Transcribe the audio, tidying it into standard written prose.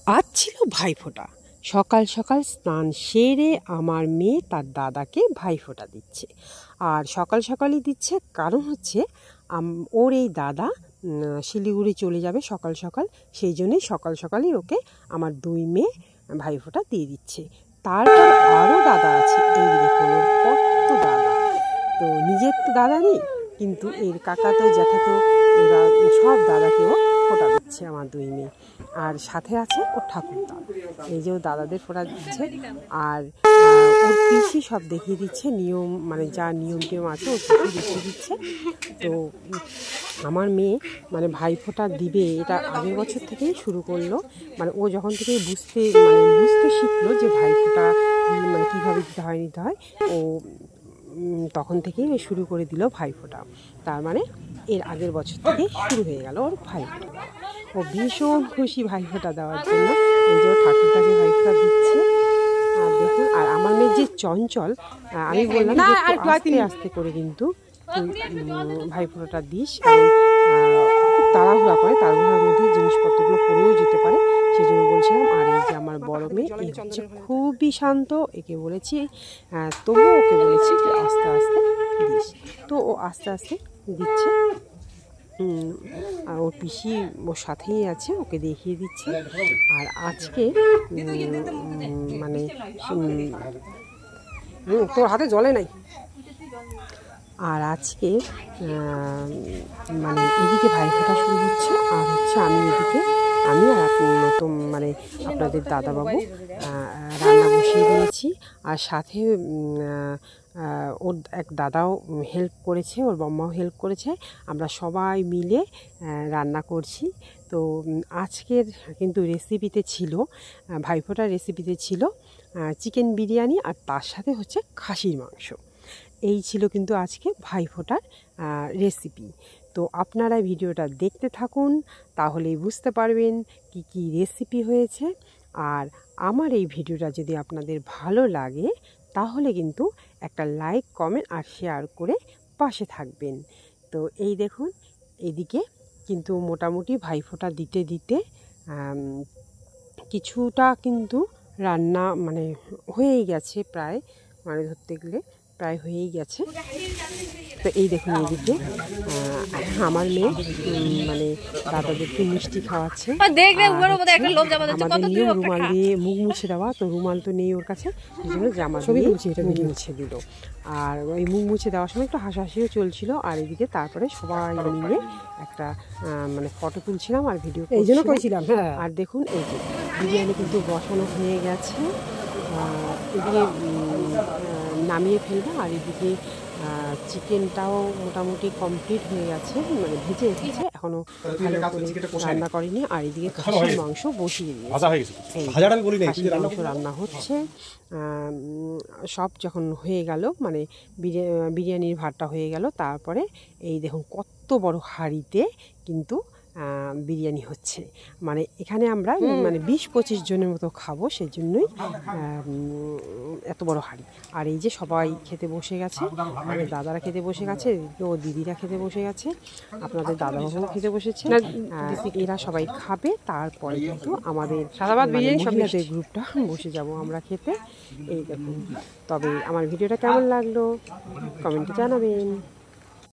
আজ ছিল ভাইফোঁটা। সকাল সকাল স্নান সেরে আমার মেয়ে তার দাদাকে ভাইফোঁটা দিচ্ছে। আর সকাল সকালই দিচ্ছে, কারণ হচ্ছে ওর এই দাদা শিলিগুড়ি চলে যাবে সকাল সকাল, সেই জন্যই সকাল সকালই ওকে আমার দুই মেয়ে ভাইফোঁটা দিয়ে দিচ্ছে। তারপর আরও দাদা আছে, এই দেখুন ওর কত দাদা। তো নিজের তো দাদা নেই, কিন্তু এর কাকা তো জ্যাঠা তো এরা সব দাদাকেও ফোঁটা দিচ্ছে আমার দুই মেয়ে। আর সাথে আছে ওর ঠাকুরদা, এই যে ও দাদাদের ফোঁটা দিচ্ছে। আর ওর পিসি সব দেখিয়ে দিচ্ছে নিয়ম, মানে যা নিয়ম টিয়ম আছে ওর পিসি দেখিয়ে দিচ্ছে। তো আমার মেয়ে মানে ভাইফোঁটা দিবে এটা আগের বছর থেকেই শুরু করলো। মানে ও যখন থেকেই বুঝতে শিখলো যে ভাইফোঁটা মানে কীভাবে দিতে হয় নিতে হয়, ও তখন থেকেই শুরু করে দিল ভাইফোঁটা। তার মানে এর আগের বছর থেকেই শুরু হয়ে গেল ওর ভাইফোঁটা। ও ভীষণ খুশি ভাইফোঁটা দেওয়ার জন্য, এই যে ভাইফোঁটা দিচ্ছে। আর দেখুন, আর আমার মেয়ের যে চঞ্চল, আমি বললাম আস্তে আস্তে করে কিন্তু ভাইফোঁটা দিস, কারণ খুব তাড়াহুড়া করে, তাড়াহুড়ার মধ্যে জিনিসপত্রগুলো পড়েও যেতে পারে, সেই জন্য বলছিলাম। আর এই যে আমার বড় মেয়ে হচ্ছে খুবই শান্ত, একে বলেছি তবুও ওকে বলেছি যে আস্তে আস্তে দিস, তো ও আস্তে আস্তে দিচ্ছে। আর ওর পিসি ওর সাথেই আছে, ওকে দেখিয়ে দিচ্ছে। আর আজকে মানে তোর হাতে জলে নাই। আর আজকে মানে এদিকে ভাইফোঁটা শুরু হচ্ছে, আর হচ্ছে আমি আর মানে আপনাদের দাদাবাবু রান্না বসিয়ে দিয়েছি। আর সাথে ওর এক দাদাও হেল্প করেছে, ওর বম্মাও হেল্প করেছে, আমরা সবাই মিলে রান্না করছি। তো আজকের কিন্তু রেসিপিতে ছিল, ভাইফোঁটার রেসিপিতে ছিল চিকেন বিরিয়ানি, আর তার সাথে হচ্ছে খাসির মাংস। এই ছিল কিন্তু আজকে ভাইফোঁটার রেসিপি। তো আপনারা ভিডিওটা দেখতে থাকুন, তাহলেই বুঝতে পারবেন কি কি রেসিপি হয়েছে। আর আমার এই ভিডিওটা যদি আপনাদের ভালো লাগে, তাহলে কিন্তু একটা লাইক, কমেন্ট আর শেয়ার করে পাশে থাকবেন। তো এই দেখুন, এদিকে কিন্তু মোটামুটি ভাইফোঁটা দিতে দিতে কিছুটা কিন্তু রান্না মানে হয়েই গেছে, প্রায় মানে ধরতে গেলে প্রায় হয়েই গেছে। তো এই দেখুন, এদিকে আমার মেয়ে মানে দাদাদেরকে মিষ্টি খাওয়াচ্ছে। আমাদের নিয়ম রুমাল দিয়ে মুখ মুছে দেওয়া, তো রুমাল তো নেই ওর কাছে, সেই জন্য জামা দিয়ে মুখ মুছে দিল। আর ওই মুখ মুছে দেওয়ার সময় একটু হাসাহাসিও চলছিল। আর এদিকে তারপরে সবাই মিলে একটা মানে ফটো তুলছিলাম আর ভিডিও এই জন্য করেছিলাম। আর দেখুন, এই যে বিরিয়ানি কিন্তু বসানো হয়ে গেছে, এদিকে নামিয়ে ফেলবো। আর এদিকে চিকেনটাও মোটামুটি কমপ্লিট হয়ে গেছে, মানে ভেজে এসেছে, এখনও ভালো করে রান্না করিনি। আর এদিকে খাসির মাংস বসিয়ে দিয়েছে, খাসির মাংস রান্না হচ্ছে। সব যখন হয়ে গেল, মানে বিরিয়ানির ভাতটা হয়ে গেল, তারপরে এই দেখুন কত বড় হাঁড়িতে কিন্তু বিরিয়ানি হচ্ছে। মানে এখানে আমরা মানে 20-25 জনের মতো খাবো, সেই জন্যই এত বড় হাঁড়ি। আর এই যে সবাই খেতে বসে গেছে, মানে দাদারা খেতে বসে গেছে, ও দিদিরা খেতে বসে গেছে, আপনাদের দাদাবাবুও খেতে বসেছে। এরা সবাই খাবে, তারপরে কিন্তু আমাদের মহিলাদের গ্রুপটা বসে যাব আমরা খেতে। এই দেখুন, তবে আমার ভিডিওটা কেমন লাগলো কমেন্টে জানাবেন।